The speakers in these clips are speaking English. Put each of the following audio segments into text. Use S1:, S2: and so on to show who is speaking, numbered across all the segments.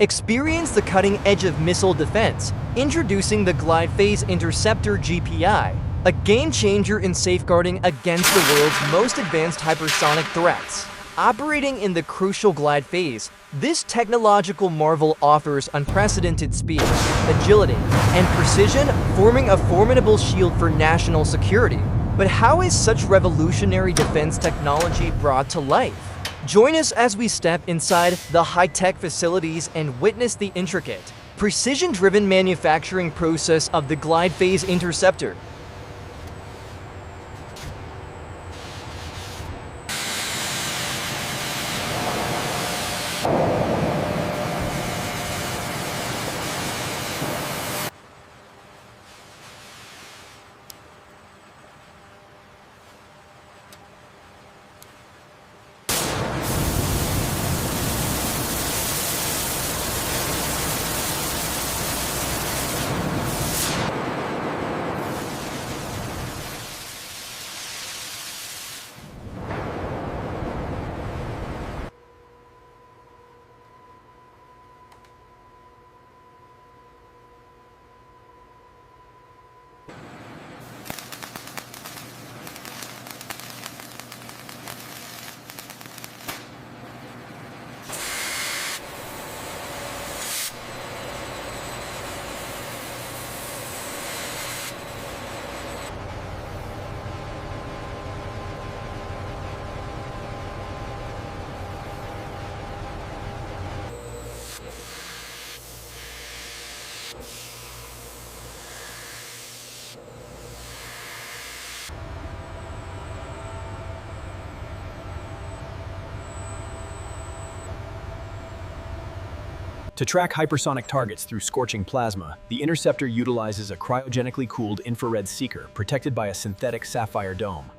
S1: Experience the cutting edge of missile defense, introducing the Glide Phase Interceptor GPI, a game changer in safeguarding against the world's most advanced hypersonic threats. Operating in the crucial glide phase, this technological marvel offers unprecedented speed, agility, and precision, forming a formidable shield for national security. But how is such revolutionary defense technology brought to life? Join us as we step inside the high-tech facilities and witness the intricate, precision-driven manufacturing process of the Glide Phase Interceptor.
S2: To track hypersonic targets through scorching plasma, the Interceptor utilizes a cryogenically cooled infrared seeker protected by a synthetic sapphire dome.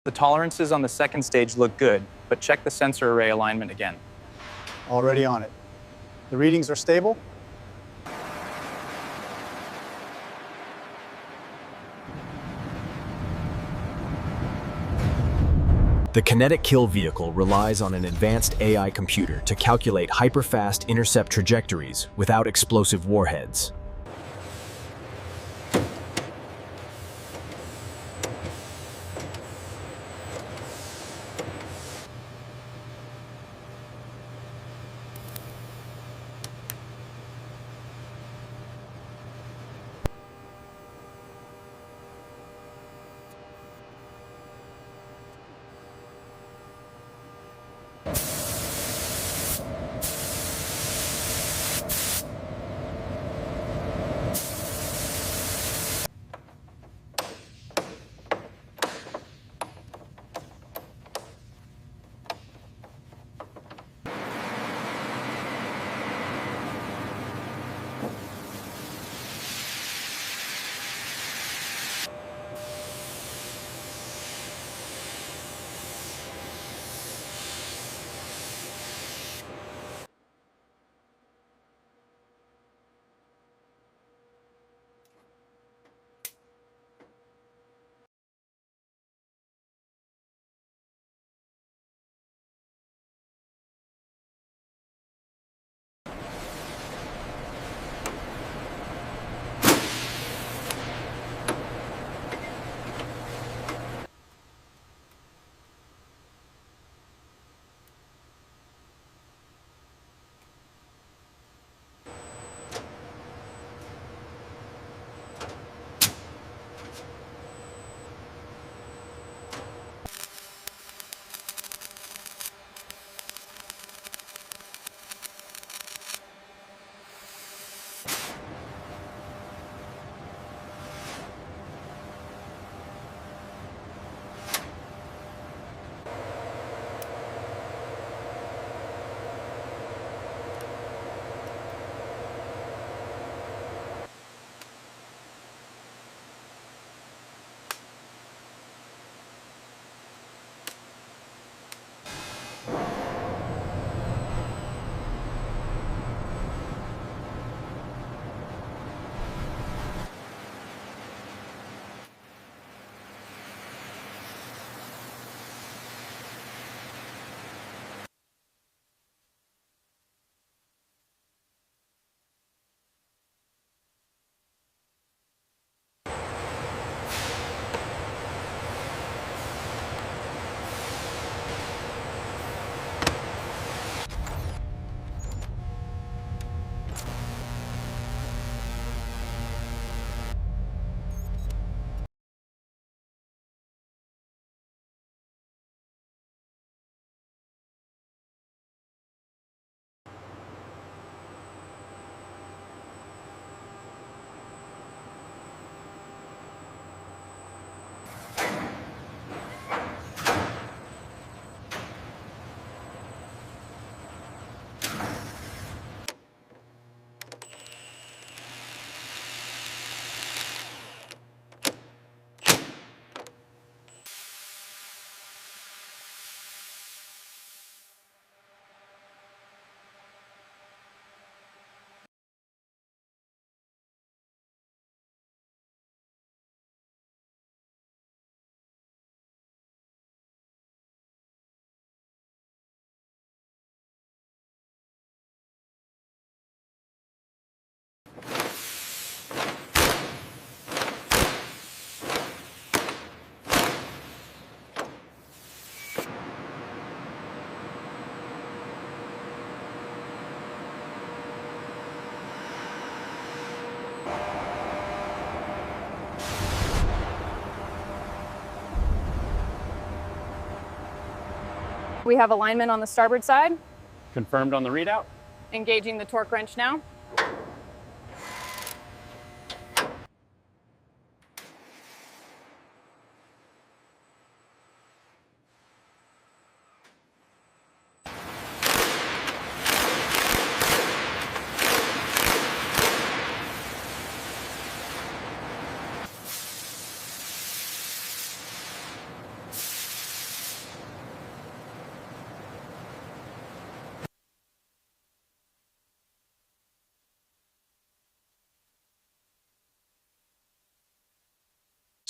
S3: The tolerances on the second stage look good, but check the sensor array alignment again.
S4: Already on it. The readings are stable?
S2: The kinetic kill vehicle relies on an advanced AI computer to calculate hyperfast intercept trajectories without explosive warheads.
S5: We have alignment on the starboard side.
S3: Confirmed on the readout.
S5: Engaging the torque wrench now.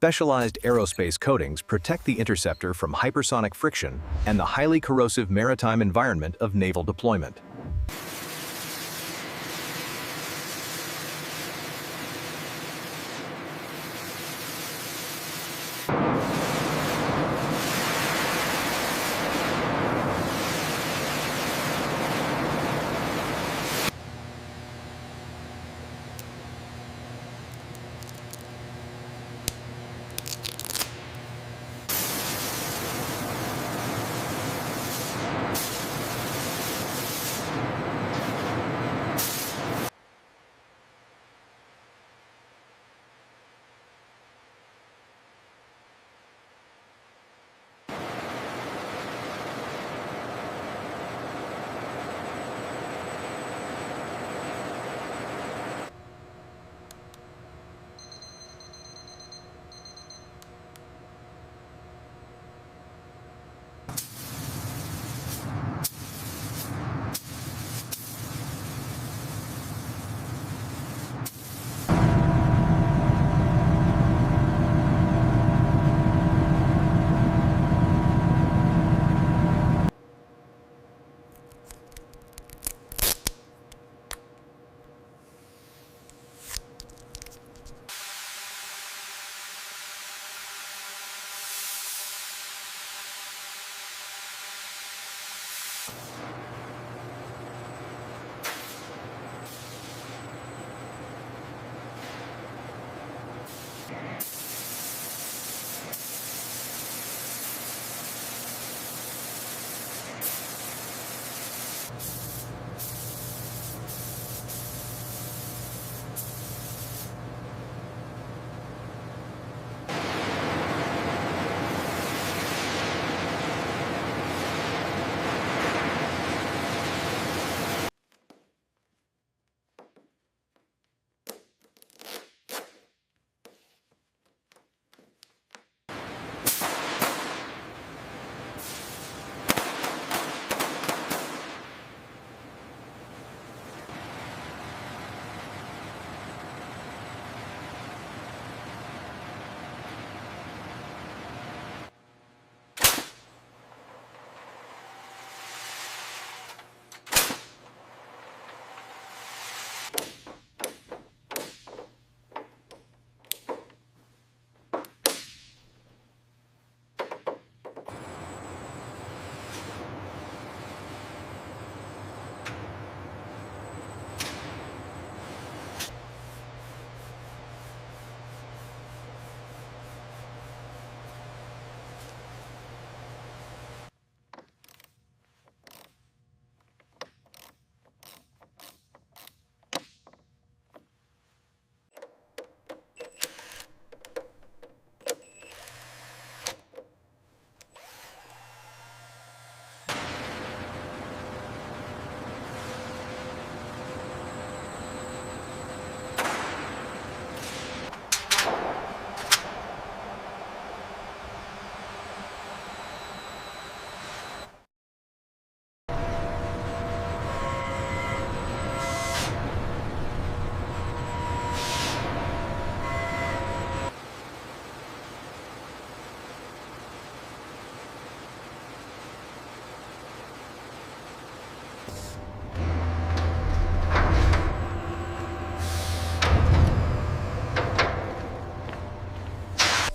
S2: Specialized aerospace coatings protect the interceptor from hypersonic friction and the highly corrosive maritime environment of naval deployment.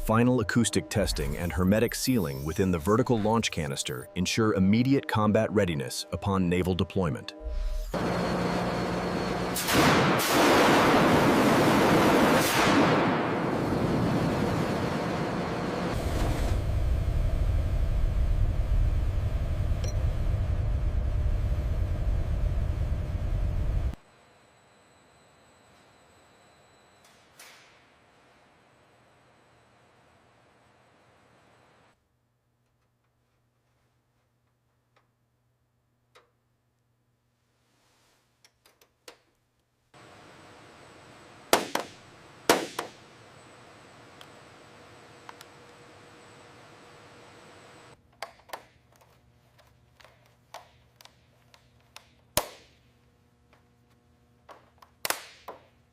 S2: Final acoustic testing and hermetic sealing within the vertical launch canister ensure immediate combat readiness upon naval deployment.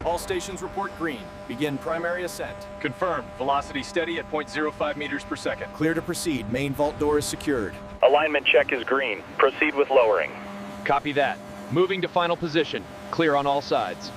S2: All stations report green. Begin primary ascent.
S6: Confirmed. Velocity steady at 0.05 meters per second.
S2: Clear to proceed. Main vault door is secured.
S7: Alignment check is green. Proceed with lowering.
S8: Copy that. Moving to final position. Clear on all sides.